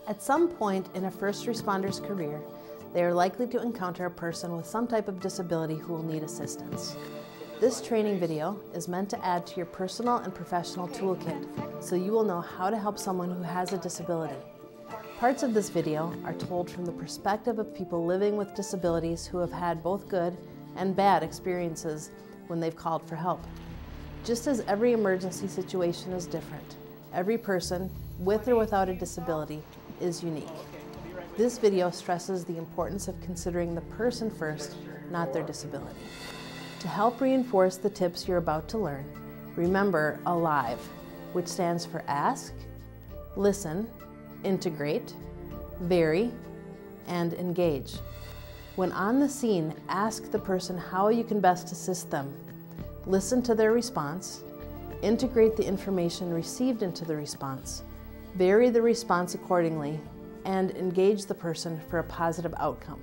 At some point in a first responder's career, they are likely to encounter a person with some type of disability who will need assistance. This training video is meant to add to your personal and professional toolkit so you will know how to help someone who has a disability. Parts of this video are told from the perspective of people living with disabilities who have had both good and bad experiences when they've called for help. Just as every emergency situation is different, every person, with or without a disability, is unique. This video stresses the importance of considering the person first, not their disability. To help reinforce the tips you're about to learn, remember ALIVE, which stands for ask, listen, integrate, vary, and engage. When on the scene, ask the person how you can best assist them. Listen to their response, integrate the information received into the response, vary the response accordingly, and engage the person for a positive outcome.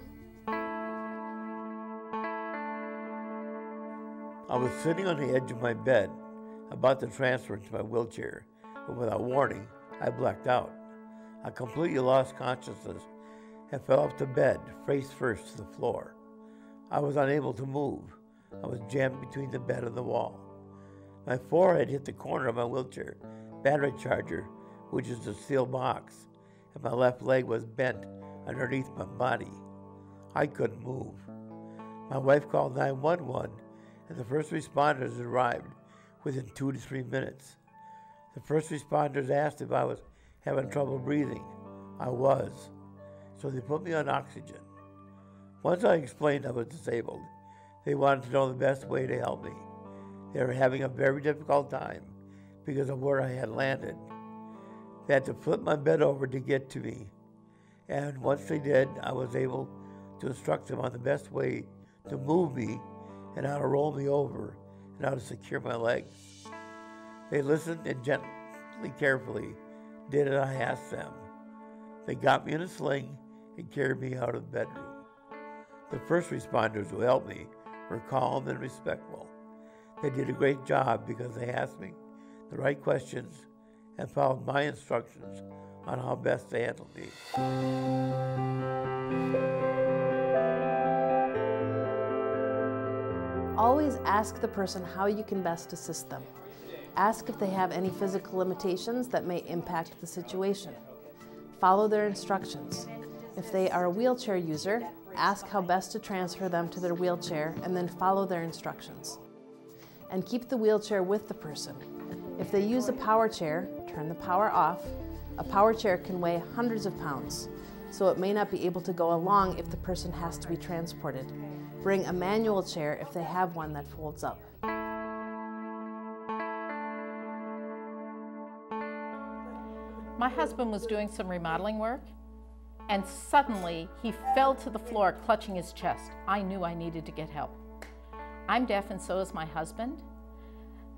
I was sitting on the edge of my bed, about to transfer into my wheelchair, but without warning, I blacked out. I completely lost consciousness and fell off the bed, face first to the floor. I was unable to move. I was jammed between the bed and the wall. My forehead hit the corner of my wheelchair battery charger, which is a steel box, and my left leg was bent underneath my body. I couldn't move. My wife called 911, and the first responders arrived within 2 to 3 minutes. The first responders asked if I was having trouble breathing. I was, so they put me on oxygen. Once I explained I was disabled, they wanted to know the best way to help me. They were having a very difficult time because of where I had landed. They had to flip my bed over to get to me, and once they did, I was able to instruct them on the best way to move me and how to roll me over and how to secure my legs. They listened and gently, carefully did as I asked them. They got me in a sling and carried me out of the bedroom. The first responders who helped me were calm and respectful. They did a great job because they asked me the right questions and followed my instructions on how best to handle me. Always ask the person how you can best assist them. Ask if they have any physical limitations that may impact the situation. Follow their instructions. If they are a wheelchair user, ask how best to transfer them to their wheelchair and then follow their instructions. And keep the wheelchair with the person. If they use a power chair, turn the power off. A power chair can weigh hundreds of pounds, so it may not be able to go along if the person has to be transported. Bring a manual chair if they have one that folds up. My husband was doing some remodeling work, and suddenly he fell to the floor clutching his chest. I knew I needed to get help. I'm deaf and so is my husband,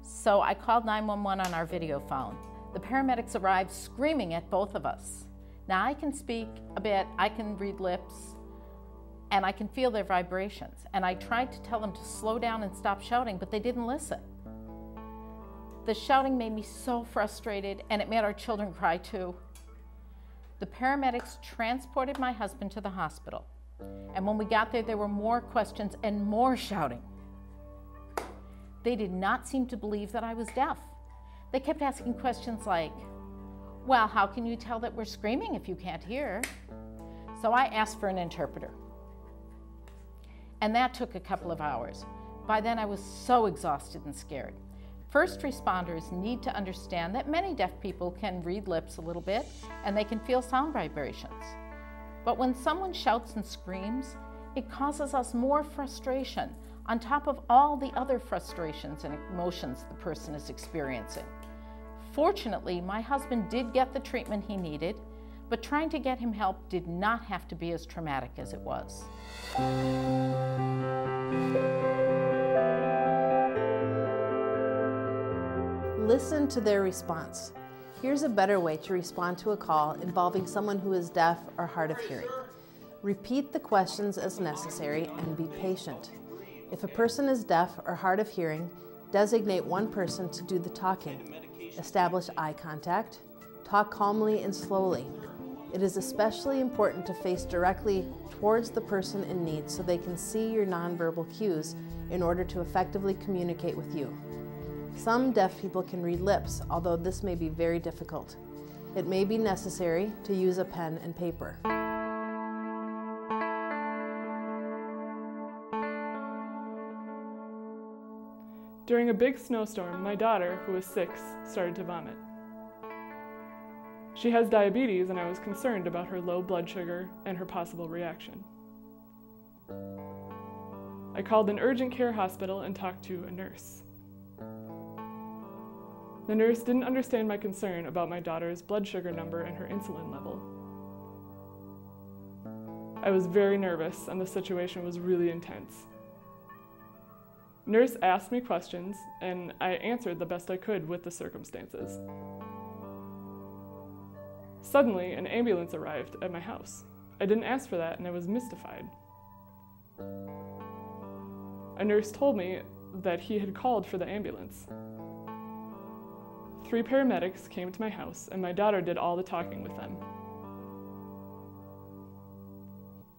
so I called 911 on our video phone. The paramedics arrived screaming at both of us. Now I can speak a bit, I can read lips, and I can feel their vibrations. And I tried to tell them to slow down and stop shouting, but they didn't listen. The shouting made me so frustrated, and it made our children cry too. The paramedics transported my husband to the hospital. And when we got there, there were more questions and more shouting. They did not seem to believe that I was deaf. They kept asking questions like, well, how can you tell that we're screaming if you can't hear? So I asked for an interpreter. And that took a couple of hours. By then I was so exhausted and scared. First responders need to understand that many deaf people can read lips a little bit and they can feel sound vibrations. But when someone shouts and screams, it causes us more frustration on top of all the other frustrations and emotions the person is experiencing. Fortunately, my husband did get the treatment he needed, but trying to get him help did not have to be as traumatic as it was. Listen to their response. Here's a better way to respond to a call involving someone who is deaf or hard of hearing. Repeat the questions as necessary and be patient. If a person is deaf or hard of hearing, designate one person to do the talking. Establish eye contact. Talk calmly and slowly. It is especially important to face directly towards the person in need so they can see your nonverbal cues in order to effectively communicate with you. Some deaf people can read lips, although this may be very difficult. It may be necessary to use a pen and paper. During a big snowstorm, my daughter, who was 6, started to vomit. She has diabetes, and I was concerned about her low blood sugar and her possible reaction. I called an urgent care hospital and talked to a nurse. The nurse didn't understand my concern about my daughter's blood sugar number and her insulin level. I was very nervous, and the situation was really intense. Nurse asked me questions, and I answered the best I could with the circumstances. Suddenly, an ambulance arrived at my house. I didn't ask for that, and I was mystified. A nurse told me that he had called for the ambulance. 3 paramedics came to my house, and my daughter did all the talking with them.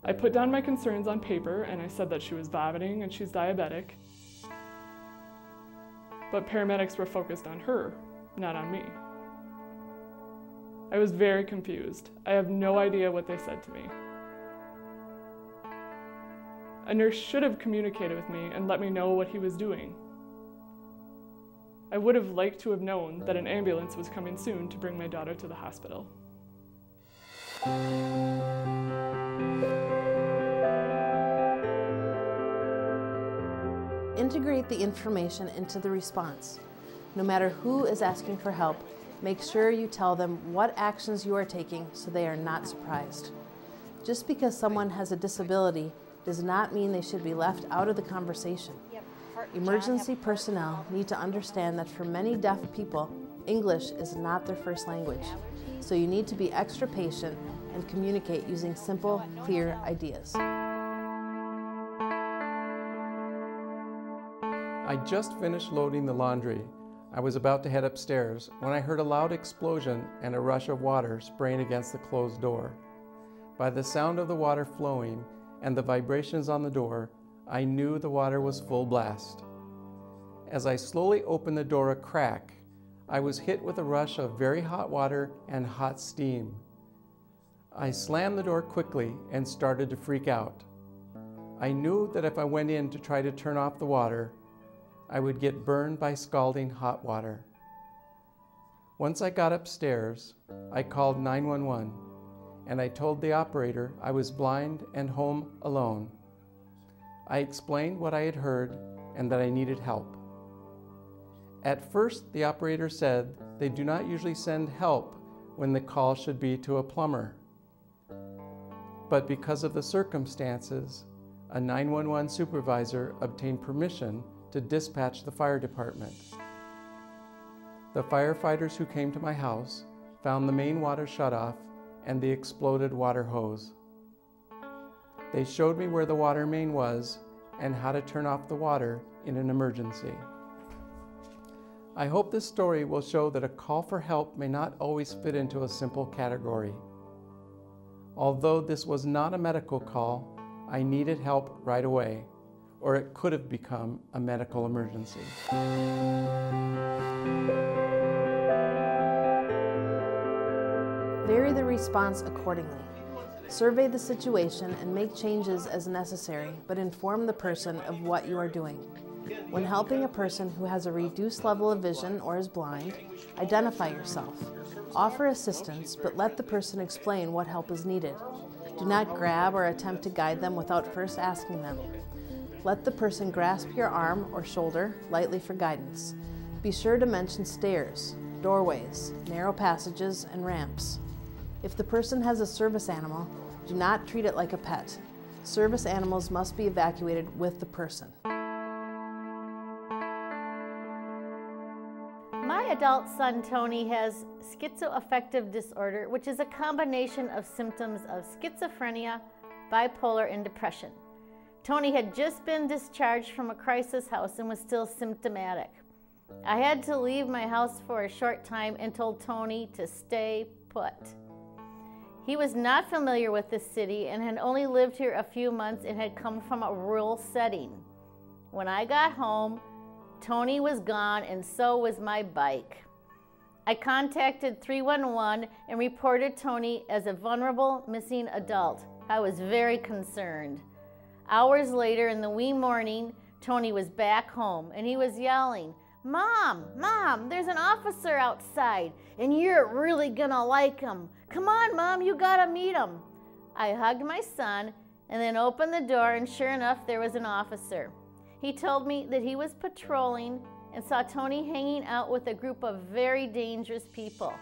I put down my concerns on paper, and I said that she was vomiting and she's diabetic. But paramedics were focused on her, not on me. I was very confused. I have no idea what they said to me. A nurse should have communicated with me and let me know what he was doing. I would have liked to have known that an ambulance was coming soon to bring my daughter to the hospital. Integrate the information into the response. No matter who is asking for help, make sure you tell them what actions you are taking so they are not surprised. Just because someone has a disability does not mean they should be left out of the conversation. Emergency personnel need to understand that for many deaf people, English is not their first language. So you need to be extra patient and communicate using simple, clear ideas. I just finished loading the laundry. I was about to head upstairs when I heard a loud explosion and a rush of water spraying against the closed door. By the sound of the water flowing and the vibrations on the door, I knew the water was full blast. As I slowly opened the door a crack, I was hit with a rush of very hot water and hot steam. I slammed the door quickly and started to freak out. I knew that if I went in to try to turn off the water, I would get burned by scalding hot water. Once I got upstairs, I called 911 and I told the operator I was blind and home alone. I explained what I had heard and that I needed help. At first, the operator said they do not usually send help when the call should be to a plumber. But because of the circumstances, a 911 supervisor obtained permission to dispatch the fire department. The firefighters who came to my house found the main water shutoff and the exploded water hose. They showed me where the water main was and how to turn off the water in an emergency. I hope this story will show that a call for help may not always fit into a simple category. Although this was not a medical call, I needed help right away, or it could have become a medical emergency. Vary the response accordingly. Survey the situation and make changes as necessary, but inform the person of what you are doing. When helping a person who has a reduced level of vision or is blind, identify yourself. Offer assistance, but let the person explain what help is needed. Do not grab or attempt to guide them without first asking them. Let the person grasp your arm or shoulder lightly for guidance. Be sure to mention stairs, doorways, narrow passages, and ramps. If the person has a service animal, do not treat it like a pet. Service animals must be evacuated with the person. My adult son, Tony, has schizoaffective disorder, which is a combination of symptoms of schizophrenia, bipolar, and depression. Tony had just been discharged from a crisis house and was still symptomatic. I had to leave my house for a short time and told Tony to stay put. He was not familiar with the city and had only lived here a few months and had come from a rural setting. When I got home, Tony was gone and so was my bike. I contacted 311 and reported Tony as a vulnerable missing adult. I was very concerned. Hours later in the wee morning, Tony was back home and he was yelling, "Mom, Mom, there's an officer outside and you're really gonna like him. Come on, Mom, you gotta meet him." I hugged my son and then opened the door and sure enough, there was an officer. He told me that he was patrolling and saw Tony hanging out with a group of very dangerous people.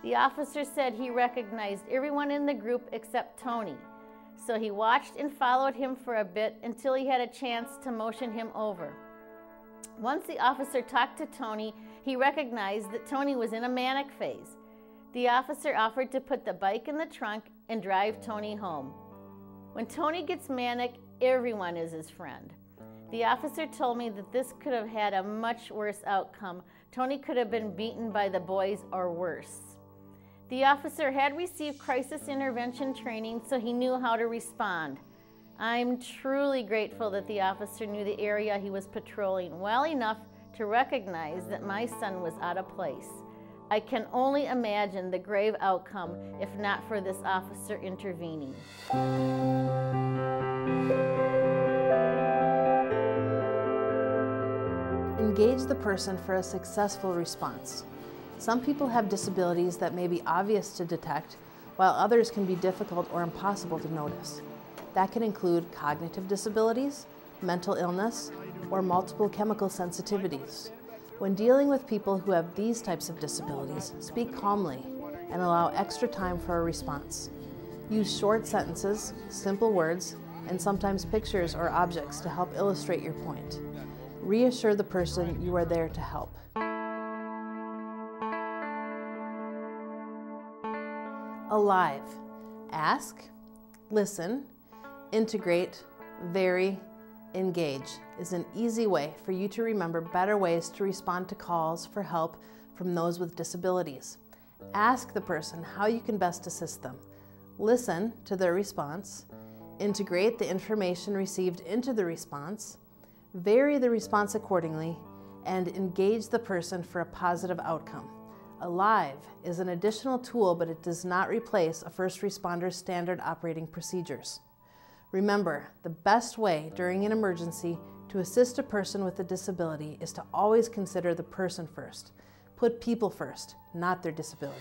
The officer said he recognized everyone in the group except Tony. So he watched and followed him for a bit until he had a chance to motion him over. Once the officer talked to Tony, he recognized that Tony was in a manic phase. The officer offered to put the bike in the trunk and drive Tony home. When Tony gets manic, everyone is his friend. The officer told me that this could have had a much worse outcome. Tony could have been beaten by the boys or worse. The officer had received crisis intervention training, so he knew how to respond. I'm truly grateful that the officer knew the area he was patrolling well enough to recognize that my son was out of place. I can only imagine the grave outcome if not for this officer intervening. Engage the person for a successful response. Some people have disabilities that may be obvious to detect, while others can be difficult or impossible to notice. That can include cognitive disabilities, mental illness, or multiple chemical sensitivities. When dealing with people who have these types of disabilities, speak calmly and allow extra time for a response. Use short sentences, simple words, and sometimes pictures or objects to help illustrate your point. Reassure the person you are there to help. Alive. Ask, listen, integrate, vary, engage is an easy way for you to remember better ways to respond to calls for help from those with disabilities. Ask the person how you can best assist them. Listen to their response. Integrate the information received into the response. Vary the response accordingly, and engage the person for a positive outcome. Alive is an additional tool, but it does not replace a first responder's standard operating procedures. Remember, the best way during an emergency to assist a person with a disability is to always consider the person first. Put people first, not their disability.